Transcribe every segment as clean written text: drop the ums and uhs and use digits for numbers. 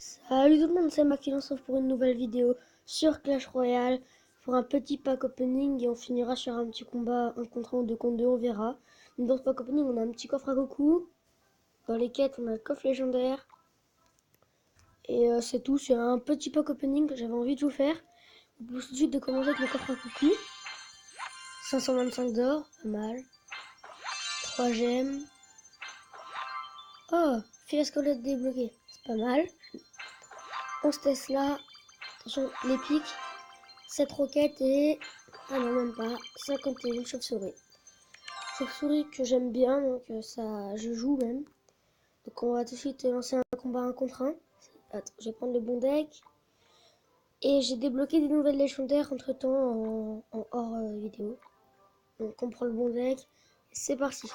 Salut tout le monde, c'est Mac qui lance pour une nouvelle vidéo sur Clash Royale pour un petit pack opening et on finira sur un petit combat 1 contre 1 ou 2 contre 2, on verra. Donc dans ce pack opening, on a un petit coffre à Goku. Dans les quêtes, on a le coffre légendaire. Et c'est tout, c'est un petit pack opening que j'avais envie de vous faire. On peut tout de suite de commencer avec le coffre à Goku. 525 d'or, pas mal. 3 gemmes. Oh, filet squelette débloqué, c'est pas mal. 11 Tesla. Attention, les pics. 7 roquettes et... ah non, même pas. 51 chauves-souris. Chauves-souris que j'aime bien, donc ça, je joue même. Donc on va tout de suite lancer un combat 1 contre 1. Attends, je vais prendre le bon deck. Et j'ai débloqué des nouvelles légendaires entre temps en hors vidéo. Donc on prend le bon deck. C'est parti.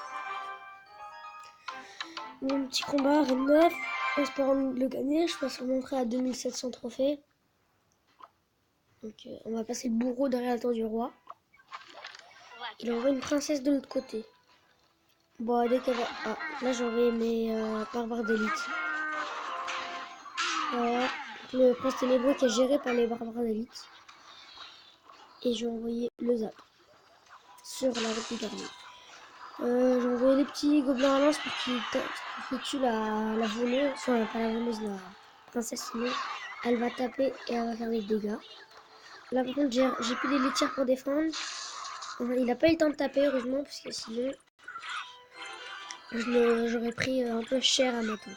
Mon petit combat, Reine 9. En espérant le gagner, je passe remonter à 2700 trophées. Donc on va passer le bourreau derrière la tour du roi. Il envoie une princesse de l'autre côté. Bon, dès qu'elle va... ah, là j'ai envoyé mes barbares d'élite. Voilà. Le prince ténébreux qui est géré par les barbares d'élite. Et j'ai envoyé le zap. Sur la route du dernier. J'ai envoyé les petits gobelins à lance pour qu'ils tuent la voleuse. Enfin, pas la voleuse, la princesse, sinon elle va taper et elle va faire des dégâts. Là par contre j'ai plus des laitières pour défendre. Il n'a pas eu le temps de taper heureusement parce que sinon j'aurais pris un peu cher à ma tour.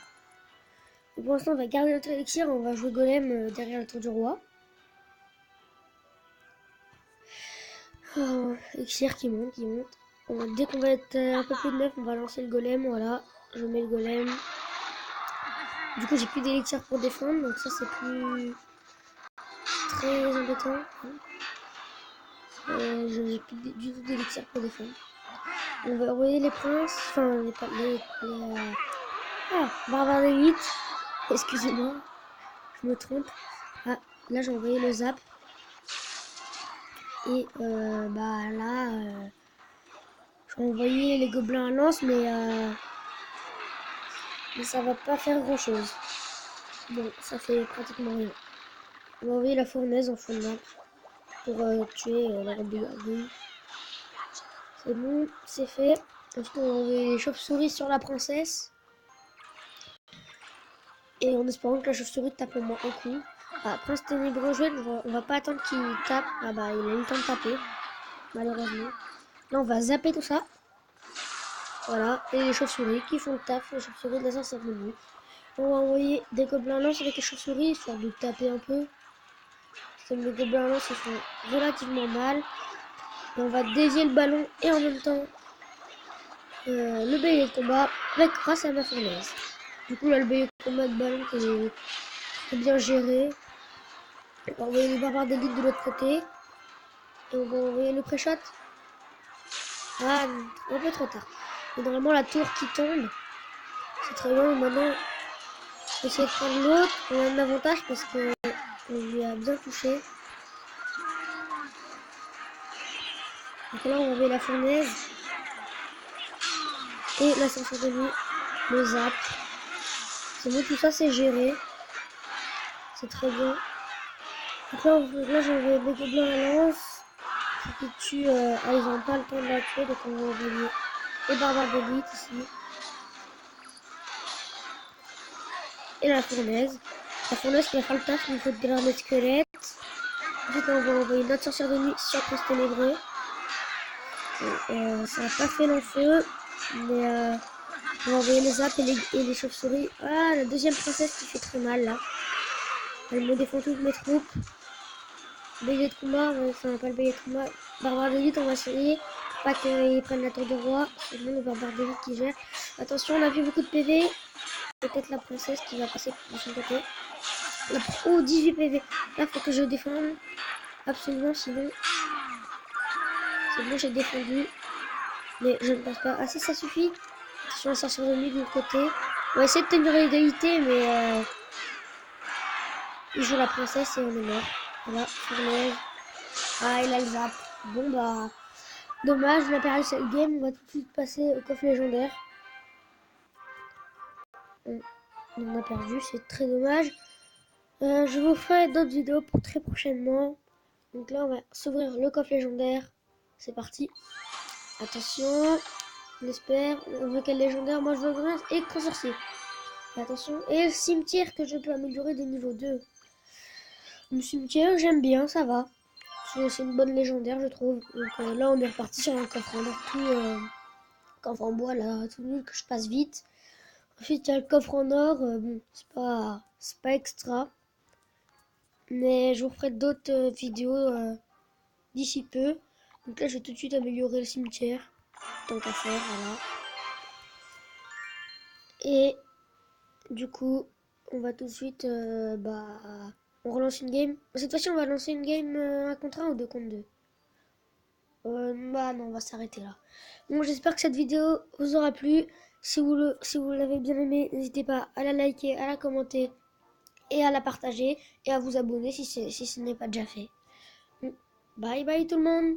Pour l'instant on va garder notre élixir, on va jouer golem derrière la tour du roi. Élixir qui monte, qui monte. Dès qu'on va être un peu plus de 9, on va lancer le golem, voilà. Je mets le golem. Du coup j'ai plus d'élixir pour défendre, donc ça c'est plus très embêtant. J'ai plus du tout d'élixir pour défendre. On va envoyer les princes, enfin ah, barbare d'élite. Excusez-moi, je me trompe. Ah, là j'ai envoyé le zap. Et bah là, j'ai envoyé les gobelins à lance, mais ça va pas faire grand chose. Bon, ça fait pratiquement rien. On va envoyer la fournaise en fond de map pour tuer la robe de gargouille. C'est bon, c'est fait. Ensuite, on va envoyer les chauves-souris sur la princesse. Et en espérant que la chauve-souris tape au moins un coup. Ah, prince ténébreux joué, on va pas attendre qu'il tape. Ah bah, il a eu le temps de taper, malheureusement. Là, on va zapper tout ça. Voilà, et les chauves-souris qui font le taf, les chauves-souris de la sorcellerie. On va envoyer des gobelins lance avec les chauves-souris, histoire de taper un peu. Comme les gobelins lance, ils font relativement mal. Et on va dévier le ballon et en même temps le bélier de combat grâce à ma fournaise. Du coup, là, le bélier de combat de ballon est bien géré. On va envoyer les barbares d'élite de l'autre côté. Et on va envoyer le pré-shot. Ah, un peu trop tard. Et normalement, la tour qui tombe, c'est très bien. Maintenant, on va essayer de prendre l'autre. On a un avantage parce que on lui a bien touché. Donc là, on va envoyer la fournaise. Et l'ascenseur de nuit, le zap. C'est bon, tout ça, c'est géré. C'est très bien. Donc là j'ai envoyé des gobelins à lance. Qui tuent. Ah, ils n'ont pas le temps de la tuer, donc on va envoyer les barbares d'élite ici. Et la fournaise. La fournaise qui va faire le taf, il faut de l'armée de squelette. Ensuite, on va envoyer notre sorcière de nuit sur Prince Ténébreux. Ça n'a pas fait long feu, mais on va envoyer les zaps et les chauves-souris. Ah, la deuxième princesse qui fait très mal là. Elle me défend toutes mes troupes. Bélier de combat, enfin pas le bélier de combat. Barbare d'élite, on va essayer. Pas qu'ils prennent la tour du roi. C'est bon, le barbare d'élite qui gère. Attention, on a vu beaucoup de PV. Peut-être la princesse qui va passer de son côté. Oh, 18 PV. Là, faut que je défende. Absolument, sinon. C'est bon, j'ai défendu. Mais je ne pense pas. Ah, ça suffit. Attention, la sorcière de nuit de l'autre côté. On va essayer de tenir l'égalité, mais il joue la princesse et on est mort. Voilà, fournaise. Ah, il a le zap. Bon, bah, dommage, on a perdu cette game. On va tout de suite passer au coffre légendaire. On a perdu, c'est très dommage. Je vous ferai d'autres vidéos pour très prochainement. Donc là, on va s'ouvrir le coffre légendaire. C'est parti. Attention. On espère. On veut quel légendaire? Moi, je veux vraiment électro-sorcier. Attention. Et le cimetière que je peux améliorer des niveaux 2. Le cimetière, j'aime bien, ça va. C'est une bonne légendaire, je trouve. Donc là, on est reparti sur un coffre en or tout... coffre en bois, là, tout nul, que je passe vite. Ensuite, il y a le coffre en or. Bon, c'est pas extra. Mais je vous ferai d'autres vidéos d'ici peu. Donc là, je vais tout de suite améliorer le cimetière. Tant qu'à faire, voilà. Et du coup, on va tout de suite... on relance une game. Cette fois-ci, on va lancer une game 1 contre 1 ou 2 contre 2. Bah non, on va s'arrêter là. Bon, j'espère que cette vidéo vous aura plu. Si vous l'avez bien aimé, n'hésitez pas à la liker, à la commenter et à la partager et à vous abonner si ce n'est pas déjà fait. Bye bye tout le monde.